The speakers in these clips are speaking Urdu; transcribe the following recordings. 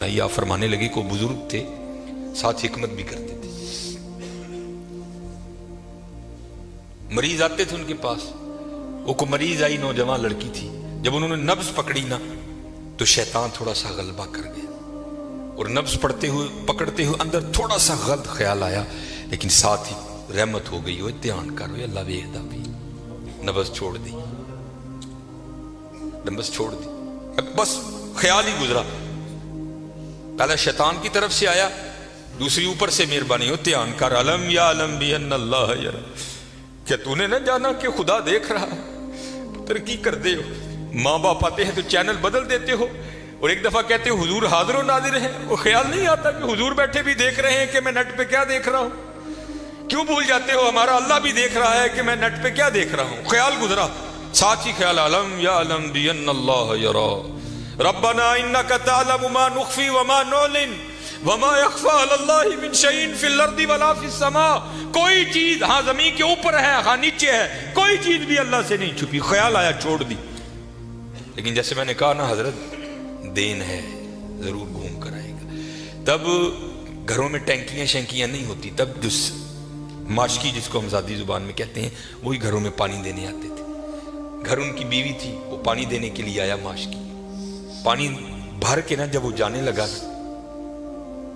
یا فرمانے لگے کو بزرگ تھے ساتھ حکمت بھی کرتے تھے. مریض آتے تھے ان کے پاس. وہ کو مریض آئی نوجوان لڑکی تھی. جب انہوں نے نبض پکڑی نا تو شیطان تھوڑا سا غلبہ کر گیا اور نبض پکڑتے ہوئے اندر تھوڑا سا غلط خیال آیا, لیکن ساتھ ہی رحمت ہو گئی. ہوئے دھیان کر ہوئے اللہ ویکھدا بھی. نبض چھوڑ دی, نبض چھوڑ دی, بس خیال ہی گزرا. پہلا شیطان کی طرف سے آیا, دوسری اوپر سے مہربانی ہو دھیان کر. علم یا علم بھی ان اللہ یرا, کیا تو نے نہ جانا کہ خدا دیکھ رہا. پتر کی کر دے ہو, ماں باپ آتے ہیں تو چینل بدل دیتے ہو اور ایک دفعہ کہتے ہو حضور حاضر و ناظر ہیں. وہ خیال نہیں آتا کہ حضور بیٹھے بھی دیکھ رہے ہیں کہ میں نیٹ پہ کیا دیکھ رہا ہوں. کیوں بھول جاتے ہو ہمارا اللہ بھی دیکھ رہا ہے کہ میں نیٹ پہ کیا دیکھ رہا ہوں. خیال گزرا, ساتھ ہی خیال علم یا علم بھی ان اللہ یرا ربنا انک تعلم ما نخفی وما نعلن وما یخفی علی اللہ من شیء فی الارض ولا فی السماء. کوئی چیز ہاں زمین کے اوپر ہے ہاں نیچے ہے, کوئی چیز بھی اللہ سے نہیں چھپی. خیال آیا چھوڑ دی. لیکن جیسے میں نے کہا نا حضرت دین ہے ضرور گھوم کر آئے گا. تب گھروں میں ٹینکیاں شینکیاں نہیں ہوتی. تب جو ماشکی جس کو ہم ذاتی زبان میں کہتے ہیں وہی گھروں میں پانی دینے آتے تھے. گھر ان کی بیوی تھی, وہ پانی دینے کے لیے آیا. ماشکی پانی بھر کے نا جب وہ جانے لگا نا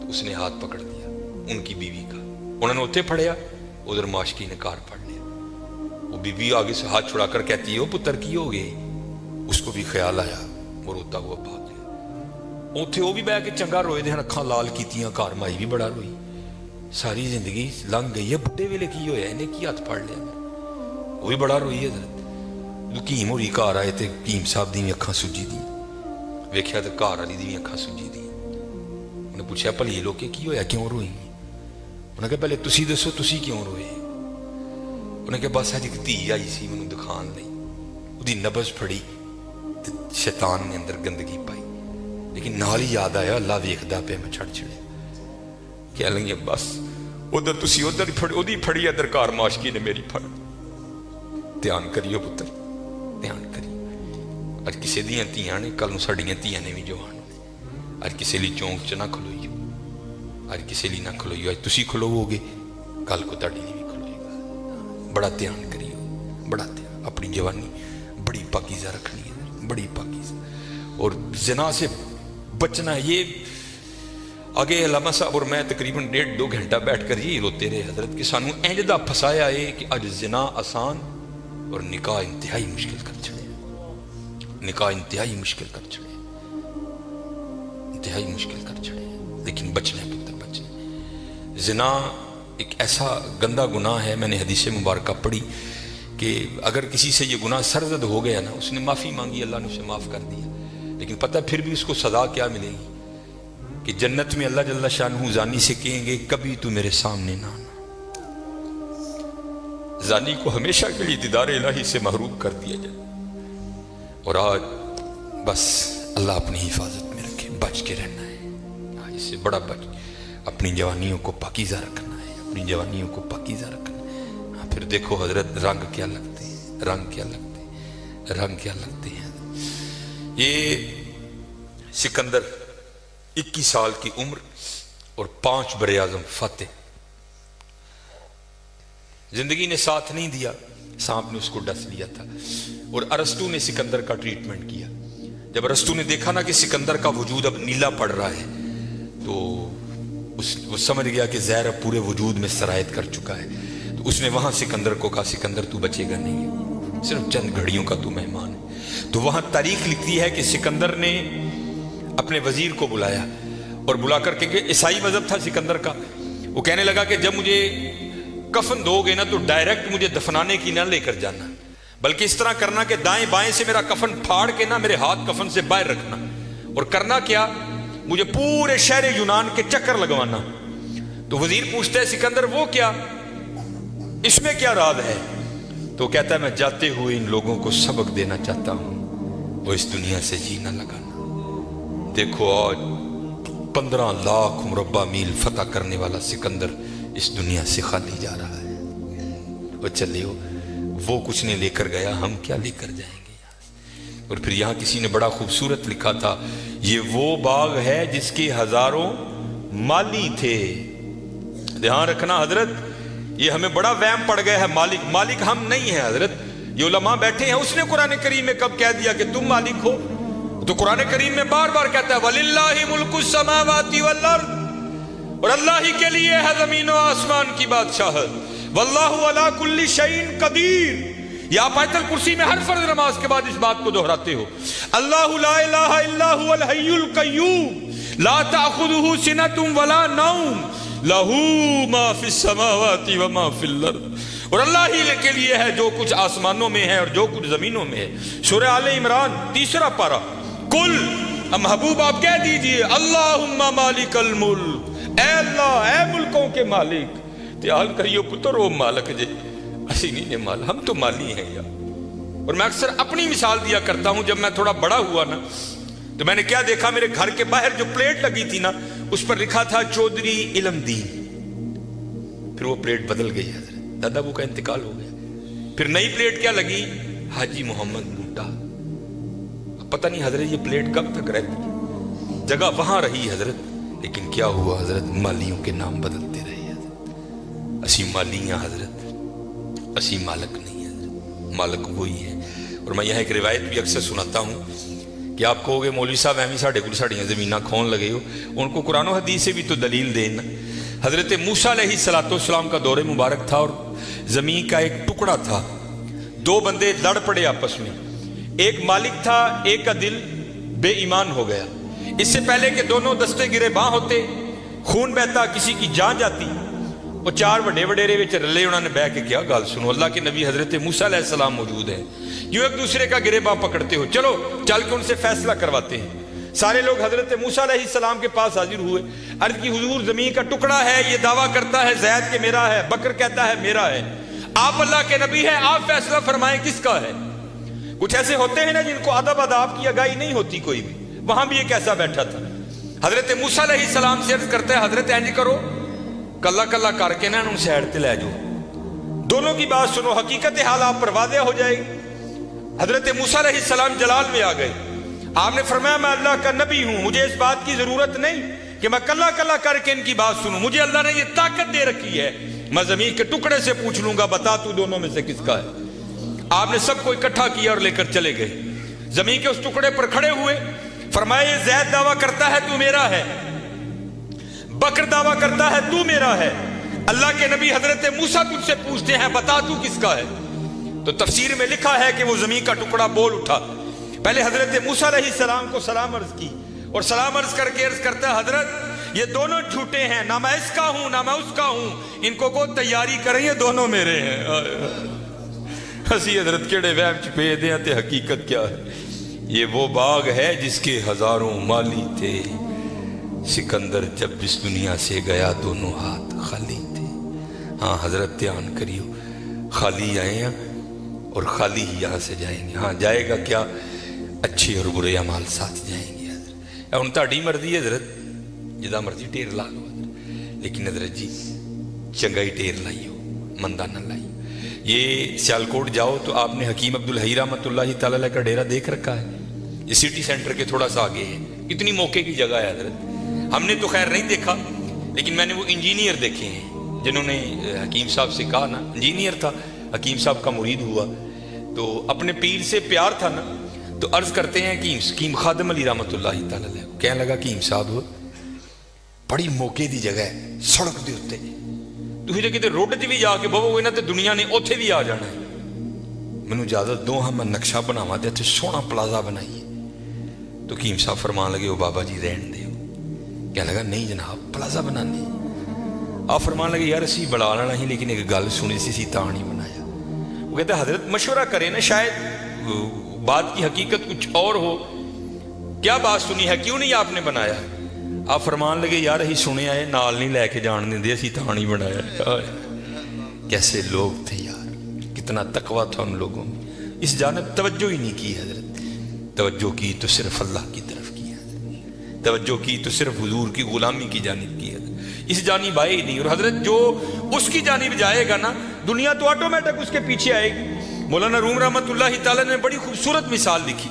تو اس نے ہاتھ پکڑ دیا ان کی بیوی کا. انہوں نے اتنے پھڑیا, ادھر ماشکی نے کار پھڑ لیا. وہ بیوی آگے سے ہاتھ چھڑا کر کہتی ہے وہ پتر کی ہو گئے. اس کو بھی خیال آیا, وہ روتا ہوا بھاگ گیا. اتنے وہ بھی بہ کے چنگا روئے دے, اکھاں لال کیتیاں. گھر مائی بھی بڑا روئی. ساری زندگی لنگ گئی ہے, بڈھے ویلے کی ہویا انہیں کی ہاتھ پھڑ لیا. وہ بھی بڑا روئی ہے. حکیم ہوری گھر آئے تے حکیم صاحب دی اکھاں سجی دی. ویکھیا تے گھر والی دی اکھاں سجی دی. انہیں پوچھا بھلی لوکے کی ہویا کیوں روئی. انہوں نے کہا پہلے تسی دسو تسی کیوں روئے. انہوں نے کہا بس اج ایک دھی آئی سی مینوں دکھان لئی, اودی نبض پھڑی تے شیطان نے اندر گندگی پائی. لیکن نال ہی یاد آیا اللہ ویکھدا پیا میں چھڑ چھڑیا. کہہ لیں بس ادھر تسی ادھر پھڑی اودی پھڑی ادھر گھر ماشکی نے میری پھڑ. دھیان کریو پتر دھیان کریو. اج کسی دیاں تیاں نے کل نوں ساڈیاں تیاں نے بھی جوان نے. اج کسی لی چونک چ نہ کھلوئیو, اج کسی لی نہ کھلوئیو. اج تسی کھلوو گے کل کو تہاڈی لی بھی کھلوئے گا. بڑا دھیان کریو, بڑا دھیان. اپنی جوانی بڑی پاکیزہ رکھنی ہے, بڑی پاکیزہ. اور زنا سے بچنا. یہ آگے علامہ صاحب اور میں تقریباً 1.5-2 گھنٹہ بیٹھ کر یہی روتے رہے حضرت کہ سانو اینجدہ پھسایا ہے کہ اج زنا آسان اور نکاح انتہائی مشکل کر چھڑے. نکاح انتہائی مشکل کر چھڑے, انتہائی مشکل کر چھڑے. لیکن بچنا ہے پتر, بچنا. زنا ایک ایسا گندا گناہ ہے. میں نے حدیث مبارکہ پڑھی کہ اگر کسی سے یہ گناہ سرزد ہو گیا نا, اس نے معافی مانگی اللہ نے اسے معاف کر دیا, لیکن پتہ پھر بھی اس کو سزا کیا ملے گی کہ جنت میں اللہ جل شانہ زانی سے کہیں گے کبھی تو میرے سامنے نہ آنا. زانی کو ہمیشہ کے لیے دیدار الہی سے محروم کر دیا جائے. اور آج بس اللہ اپنی حفاظت میں رکھے, بچ کے رہنا ہے. اس سے بڑا بچ, اپنی جوانیوں کو پاکیزہ رکھنا ہے, اپنی جوانیوں کو پاکیزہ رکھنا ہے. پھر دیکھو حضرت رنگ کیا لگتے ہیں, رنگ کیا لگتے ہیں, رنگ کیا لگتے ہیں. یہ سکندر 21 سال کی عمر اور 5 براعظم فتح. زندگی نے ساتھ نہیں دیا, سانپ نے اس کو ڈس لیا تھا. اور ارسطو نے سکندر کا ٹریٹمنٹ کیا. جب ارسطو نے دیکھا نا کہ سکندر کا وجود اب نیلا پڑ رہا ہے تو وہ سمجھ گیا کہ زہر اب پورے وجود میں سرایت کر چکا ہے. تو اس نے وہاں سکندر کو کہا سکندر تو بچے گا نہیں ہے, صرف چند گھڑیوں کا تو مہمان ہے. تو وہاں تاریخ لکھتی ہے کہ سکندر نے اپنے وزیر کو بلایا اور بلا کر کے, عیسائی مذہب تھا سکندر کا, وہ کہنے لگا کہ جب مجھے کفن دو گے نا تو ڈائریکٹ مجھے دفنانے کی نہ لے کر جانا, بلکہ اس طرح کرنا کہ دائیں بائیں سے میرا کفن پھاڑ کے نا میرے ہاتھ کفن سے باہر رکھنا. اور کرنا کیا, مجھے پورے شہر یونان کے چکر لگوانا. تو وزیر پوچھتا ہے سکندر وہ کیا, اس میں کیا راز ہے. تو کہتا ہے میں جاتے ہوئے ان لوگوں کو سبق دینا چاہتا ہوں, وہ اس دنیا سے جی نہ لگانا. دیکھو آج 15 لاکھ مربع میل فتح کرنے والا سکندر اس دنیا سے خالی جا رہا ہے. وہ چلیو, وہ کچھ نہیں لے کر گیا, ہم کیا لے کر جائیں گے. اور پھر یہاں کسی نے بڑا خوبصورت لکھا تھا، یہ وہ باغ ہے جس کے ہزاروں مالی تھے۔ دھیان رکھنا حضرت، یہ ہمیں بڑا وہم پڑ گیا ہے، مالک ہم نہیں ہیں حضرت، یہ علماء بیٹھے ہیں۔ اس نے قرآن کریم میں کب کہہ دیا کہ تم مالک ہو؟ تو قرآن کریم میں بار بار کہتا ہے وَلِلَّهِ مُلْكُ السَّمَاوَاتِ وَالْأَرْضِ، اور اللہ ہی کے لیے ہے زمین و آسمان کی بادشاہت، وَاللَّهُ عَلَى كُلِّ شَيْءٍ قَدِيرٌ۔ یہ آپ آیت الکرسی میں ہر فرض نماز کے بعد اس بات کو دہراتے ہو، اللہ لا الہ الا هو الحی القیوم لا تأخذه سنة ولا نوم لہ ما فی السماوات وما فی الارض، اور اللہ ہی کے لیے ہے جو کچھ آسمانوں میں ہے اور جو کچھ زمینوں میں ہے۔ سورہ آل عمران 3 پارہ، کل محبوب آپ کہہ دیجئے اللہم مالک الملک، اے اللہ اے ملکوں کے مالک، تیال کریو پتر وہ مالک جے اسی نہیں نے مال، ہم تو مالی ہیں یار۔ اور میں اکثر اپنی مثال دیا کرتا ہوں، جب میں تھوڑا بڑا ہوا نا تو میں نے کیا دیکھا، میرے گھر کے باہر جو پلیٹ لگی تھی نا اس پر لکھا تھا چودھری علم دین، پھر وہ پلیٹ بدل گئی حضرت، دادا ابو کا انتقال ہو گیا، پھر نئی پلیٹ کیا لگی، حاجی محمد بوٹا۔ پتہ نہیں حضرت یہ پلیٹ کب تک رہتی، جگہ وہاں رہی حضرت، لیکن کیا ہوا حضرت، مالیوں کے نام بدلتے رہے حضرت۔ اسی مالی ہیں حضرت، اسی مالک نہیں حضرت، مالک وہی ہے۔ اور میں یہاں ایک روایت بھی اکثر سناتا ہوں کہ آپ کہو گے مولوی صاحب ایویں ساڈے کول ساڈیاں زمیناں کھون لگے ہو، ان کو قرآن و حدیث سے بھی تو دلیل دینا۔ حضرت موسیٰ علیہ السلام کا دور مبارک تھا اور زمین کا ایک ٹکڑا تھا، 2 بندے لڑ پڑے آپس میں، ایک مالک تھا، ایک کا دل بے ایمان ہو گیا۔ اس سے پہلے کہ دونوں دستے گرے باں ہوتے، خون بہتا، کسی کی جان جاتی، وہ 4 وڈے وڈیرے وچ رلے، انہوں نے بہ کے کیا گل سنو، اللہ کے نبی حضرت موسیٰ علیہ السلام موجود ہیں، یوں ایک دوسرے کا گرے باں پکڑتے ہو، چلو چل کے ان سے فیصلہ کرواتے ہیں۔ سارے لوگ حضرت موسیٰ علیہ السلام کے پاس حاضر ہوئے، عرض کی حضور زمین کا ٹکڑا ہے، یہ دعویٰ کرتا ہے زید کہ میرا ہے، بکر کہتا ہے میرا ہے، آپ اللہ کے نبی ہیں، آپ فیصلہ فرمائیں کس کا ہے۔ کچھ ایسے ہوتے ہیں نا جن کو ادب اداب کی آگاہی نہیں ہوتی کوئی بھی، وہاں بھی ایک ایسا بیٹھا تھا۔ حضرت موسیٰ علیہ السلام سے عرض کرتا ہے حضرت اینج کرو، کلا کلا کر کے نا ان سیڑ تے لے جاؤ، دونوں کی بات سنو، حقیقت حال آپ پر واضح ہو جائے گی۔ حضرت موسیٰ علیہ السلام جلال میں آ گئے، آپ نے فرمایا میں اللہ کا نبی ہوں، مجھے اس بات کی ضرورت نہیں کہ میں کلا کلا کر کے ان کی بات سنوں، مجھے اللہ نے یہ طاقت دے رکھی ہے، میں زمین کے ٹکڑے سے پوچھ لوں گا بتا تو دونوں میں سے کس کا ہے۔ آپ نے سب کو اکٹھا کیا اور لے کر چلے گئے، زمین کے اس ٹکڑے پر کھڑے ہوئے، فرمایا یہ زید دعویٰ کرتا ہے تو میرا ہے، بکر دعویٰ کرتا ہے تو میرا ہے، اللہ کے نبی حضرت موسیٰ تجھ سے پوچھتے ہیں بتا تو کس کا ہے۔ تو تفسیر میں لکھا ہے کہ وہ زمین کا ٹکڑا بول اٹھا، پہلے حضرت موسیٰ علیہ السلام کو سلام عرض کی، اور سلام عرض کر کے عرض کرتا ہے حضرت یہ دونوں جھوٹے ہیں، نہ میں اس کا ہوں نہ میں اس کا ہوں، ان کو تیاری کریں، یہ دونوں میرے ہیں۔ ہسی حضرت کیڑے وہم چھپے دیں تے حقیقت کیا ہے، یہ وہ باغ ہے جس کے ہزاروں مالی تھے، سکندر جب اس دنیا سے گیا دونوں ہاتھ خالی تھے۔ ہاں حضرت دھیان کریو، خالی آئے ہیں اور خالی ہی یہاں سے جائیں گے۔ ہاں جائے گا کیا، اچھے اور برے اعمال ساتھ جائیں گے حضرت۔ ہن تہاڈی مرضی ہے حضرت، جدا مرضی ٹیر لا لو حضرت، لیکن حضرت جی چنگائی ٹیر لائیو، مندہ نہ لائیو۔ یہ سیالکوٹ جاؤ تو آپ نے حکیم عبدالحی رحمۃ اللہ تعالیٰ علیہ کا ڈیرہ دیکھ رکھا ہے، یہ سٹی سینٹر کے تھوڑا سا آگے ہے، کتنی موقع کی جگہ ہے حضرت۔ ہم نے تو خیر نہیں دیکھا، لیکن میں نے وہ انجینئر دیکھے ہیں جنہوں نے حکیم صاحب سے کہا نا، انجینئر تھا، حکیم صاحب کا مرید ہوا تو اپنے پیر سے پیار تھا نا، تو عرض کرتے ہیں کہ حکیم خادم علی رحمۃ اللہ تعالیٰ علیہ کہنے لگا کہ حکیم صاحب بڑی موقع دی جگہ ہے، سڑک دے اوتے تسی جے کتے روڈ تے بھی جا کے بہو گے نا تے دنیا نے اوتھے بھی آ جانا ہے، مینوں اجازت دو ہاں میں نقشہ بناواں تے اتھے سوہنا پلازا بنائیے۔ تو حکیم صاحب فرمان لگے او بابا جی رہن دیو، کہنے لگا نہیں جناب پلازا بنانے، آپ فرمان لگے یار اسی بڑا لینا ہی، لیکن ایک گل سنی سی تاں نہیں بنایا۔ وہ کہتا ہے حضرت مشورہ کریں نا، شاید بات کی حقیقت کچھ اور ہو، کیا بات سنی ہے، کیوں نہیں آپ نے بنایا؟ آپ فرمان لگے یار ہی سنے آئے نال نہیں لے کے جان دیں دے، اسی تاں نہیں بنایا۔ کیسے لوگ تھے یار، کتنا تقویٰ تھا ان لوگوں میں، اس جانب توجہ ہی نہیں کی حضرت، توجہ کی تو صرف اللہ کی طرف کی حضرت، توجہ کی تو صرف حضور کی غلامی کی جانب کی حضرت، اس جانب آئے ہی نہیں۔ اور حضرت جو اس کی جانب جائے گا نا، دنیا تو آٹومیٹک اس کے پیچھے آئے گی۔ مولانا روم رحمۃ اللہ تعالیٰ نے بڑی خوبصورت مثال لکھی،